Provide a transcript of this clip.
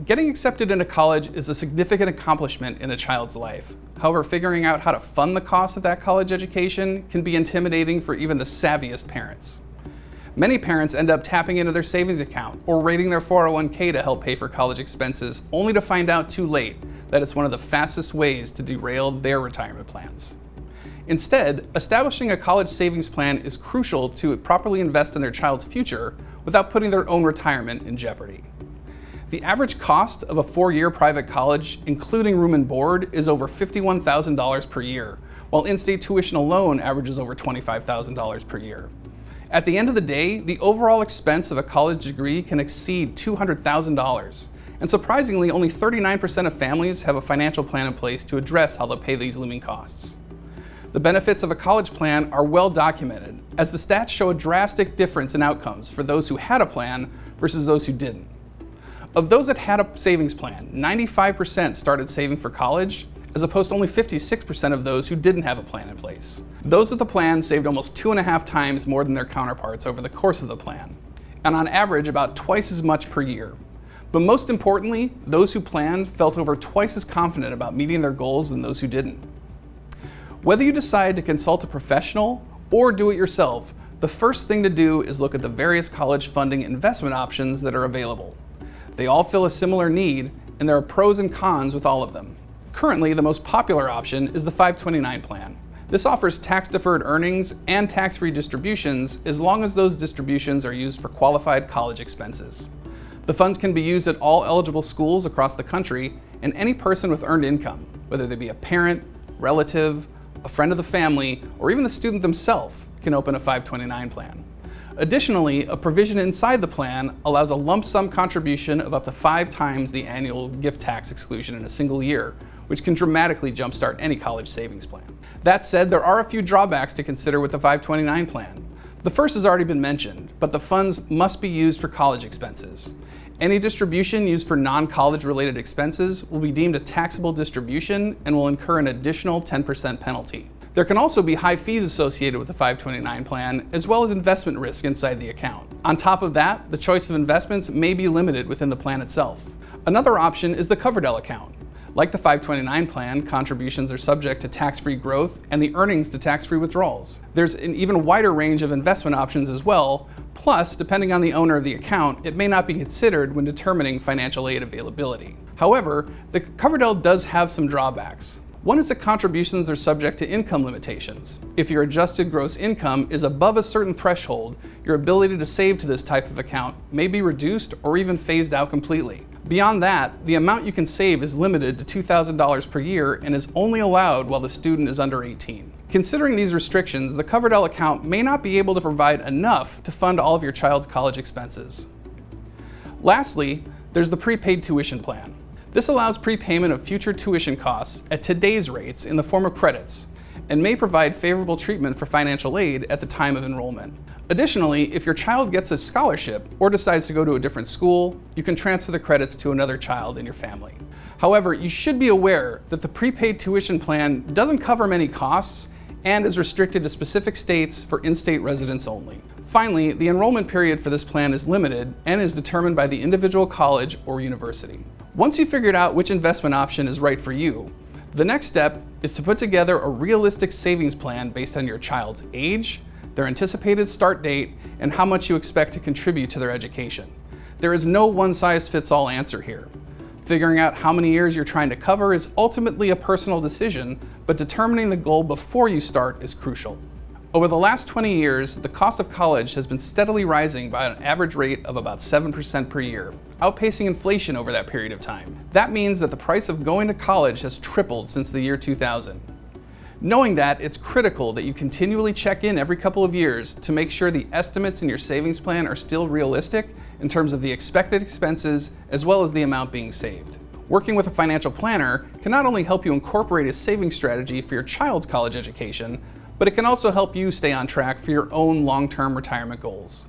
Getting accepted into college is a significant accomplishment in a child's life. However, figuring out how to fund the cost of that college education can be intimidating for even the savviest parents. Many parents end up tapping into their savings account or raiding their 401k to help pay for college expenses, only to find out too late that it's one of the fastest ways to derail their retirement plans. Instead, establishing a college savings plan is crucial to properly invest in their child's future without putting their own retirement in jeopardy. The average cost of a 4-year private college, including room and board, is over $51,000 per year, while in-state tuition alone averages over $25,000 per year. At the end of the day, the overall expense of a college degree can exceed $200,000, and surprisingly, only 39% of families have a financial plan in place to address how they'll pay these looming costs. The benefits of a college plan are well documented, as the stats show a drastic difference in outcomes for those who had a plan versus those who didn't. Of those that had a savings plan, 95% started saving for college, as opposed to only 56% of those who didn't have a plan in place. Those with the plan saved almost 2.5 times more than their counterparts over the course of the plan, and on average about twice as much per year. But most importantly, those who planned felt over twice as confident about meeting their goals than those who didn't. Whether you decide to consult a professional or do it yourself, the first thing to do is look at the various college funding investment options that are available. They all fill a similar need, and there are pros and cons with all of them. Currently, the most popular option is the 529 plan. This offers tax-deferred earnings and tax-free distributions as long as those distributions are used for qualified college expenses. The funds can be used at all eligible schools across the country, and any person with earned income, whether they be a parent, relative, a friend of the family, or even the student themselves, can open a 529 plan. Additionally, a provision inside the plan allows a lump sum contribution of up to 5 times the annual gift tax exclusion in a single year, which can dramatically jumpstart any college savings plan. That said, there are a few drawbacks to consider with the 529 plan. The first has already been mentioned, but the funds must be used for college expenses. Any distribution used for non-college related expenses will be deemed a taxable distribution and will incur an additional 10% penalty. There can also be high fees associated with the 529 plan, as well as investment risk inside the account. On top of that, the choice of investments may be limited within the plan itself. Another option is the Coverdell Account. Like the 529 plan, contributions are subject to tax-free growth and the earnings to tax-free withdrawals. There's an even wider range of investment options as well, plus, depending on the owner of the account, it may not be considered when determining financial aid availability. However, the Coverdell does have some drawbacks. One is that contributions are subject to income limitations. If your adjusted gross income is above a certain threshold, your ability to save to this type of account may be reduced or even phased out completely. Beyond that, the amount you can save is limited to $2,000 per year and is only allowed while the student is under 18. Considering these restrictions, the Coverdell account may not be able to provide enough to fund all of your child's college expenses. Lastly, there's the prepaid tuition plan. This allows prepayment of future tuition costs at today's rates in the form of credits and may provide favorable treatment for financial aid at the time of enrollment. Additionally, if your child gets a scholarship or decides to go to a different school, you can transfer the credits to another child in your family. However, you should be aware that the prepaid tuition plan doesn't cover many costs and is restricted to specific states for in-state residents only. Finally, the enrollment period for this plan is limited and is determined by the individual college or university. Once you've figured out which investment option is right for you, the next step is to put together a realistic savings plan based on your child's age, their anticipated start date, and how much you expect to contribute to their education. There is no one-size-fits-all answer here. Figuring out how many years you're trying to cover is ultimately a personal decision, but determining the goal before you start is crucial. Over the last 20 years, the cost of college has been steadily rising by an average rate of about 7% per year, outpacing inflation over that period of time. That means that the price of going to college has tripled since the year 2000. Knowing that, it's critical that you continually check in every couple of years to make sure the estimates in your savings plan are still realistic in terms of the expected expenses as well as the amount being saved. Working with a financial planner can not only help you incorporate a saving strategy for your child's college education, but it can also help you stay on track for your own long-term retirement goals.